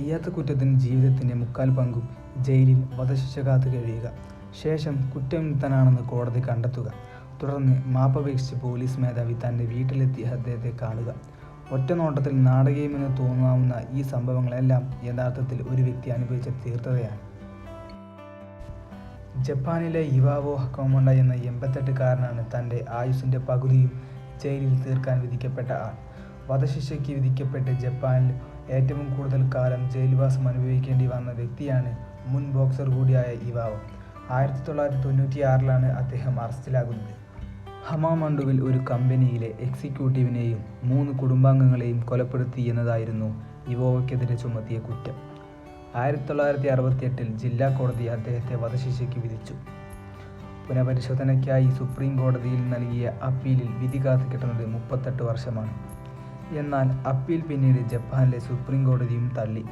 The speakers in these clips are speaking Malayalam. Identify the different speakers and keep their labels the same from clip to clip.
Speaker 1: ചെയ്യാത്ത കുറ്റത്തിന് ജീവിതത്തിൻ്റെ മുക്കാൽ പങ്കും ജയിലിൽ വധശിക്ഷ കാത്തു കഴിയുക, ശേഷം കുറ്റവിമുക്തനാണെന്ന് കോടതി കണ്ടെത്തുക, തുടർന്ന് മാപ്പപേക്ഷിച്ച് പോലീസ് മേധാവി തൻ്റെ വീട്ടിലെത്തി അദ്ദേഹത്തെ കാണുക. ഒറ്റ നോട്ടത്തിൽ നാടകീയമെന്ന് തോന്നാവുന്ന ഈ സംഭവങ്ങളെല്ലാം യഥാർത്ഥത്തിൽ ഒരു വ്യക്തി അനുഭവിച്ച തീർത്തതയാണ്. ജപ്പാനിലെ ഇവാവോ ഹക്കോമണ്ട എന്ന 88-കാരനാണ് തൻ്റെ ആയുസ്സിൻ്റെ പകുതിയും ജയിലിൽ തീർക്കാൻ വിധിക്കപ്പെട്ട ആൾ. വധശിക്ഷയ്ക്ക് വിധിക്കപ്പെട്ട് ജപ്പാനിൽ ഏറ്റവും കൂടുതൽ കാലം ജയിൽവാസം അനുഭവിക്കേണ്ടി വന്ന വ്യക്തിയാണ് മുൻ ബോക്സർ കൂടിയായ ഇവാവോ. 1996-ലാണ് അദ്ദേഹം അറസ്റ്റിലാകുന്നത്. ഹമാമണ്ഡുവിൽ ഒരു കമ്പനിയിലെ എക്സിക്യൂട്ടീവിനെയും 3 കുടുംബാംഗങ്ങളെയും കൊലപ്പെടുത്തി എന്നതായിരുന്നു ഇവാവോയ്ക്കെതിരെ ചുമത്തിയ കുറ്റം. 1968-ൽ ജില്ലാ കോടതി അദ്ദേഹത്തെ വധശിക്ഷയ്ക്ക് വിധിച്ചു. പുനഃപരിശോധനയ്ക്കായി സുപ്രീം കോടതിയിൽ നൽകിയ അപ്പീലിൽ വിധി കാത്തുകിട്ടുന്നത് 38 വർഷമാണ്. എന്നാൽ അപ്പീൽ പിന്നീട് ജപ്പാനിലെ സുപ്രീം കോടതിയും തള്ളി.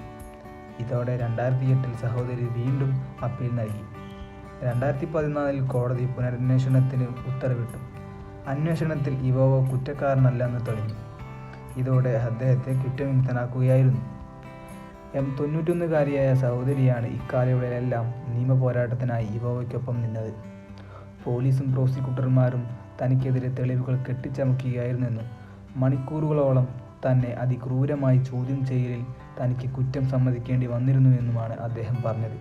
Speaker 1: ഇതോടെ 2008-ൽ സഹോദരി വീണ്ടും അപ്പീൽ നൽകി. 2014-ൽ കോടതി പുനരന്വേഷണത്തിന് ഉത്തരവിട്ടു. അന്വേഷണത്തിൽ ഇവാവോ കുറ്റക്കാരനല്ലെന്ന് തെളിഞ്ഞു. ഇതോടെ അദ്ദേഹത്തെ കുറ്റവിമുക്തനാക്കുകയായിരുന്നു. 91-കാരിയായ സഹോദരിയാണ് ഇക്കാലയളവിലെല്ലാം നിയമ പോരാട്ടത്തിനായി ഇവാവോയ്ക്കൊപ്പം നിന്നത്. പോലീസും പ്രോസിക്യൂട്ടർമാരും തനിക്കെതിരെ തെളിവുകൾ കെട്ടിച്ചമക്കുകയായിരുന്നെന്നും മണിക്കൂറുകളോളം തന്നെ അതിക്രൂരമായി ചോദ്യം ചെയ്യലിൽ തനിക്ക് കുറ്റം സമ്മതിക്കേണ്ടി വന്നിരുന്നുവെന്നുമാണ് അദ്ദേഹം പറഞ്ഞത്.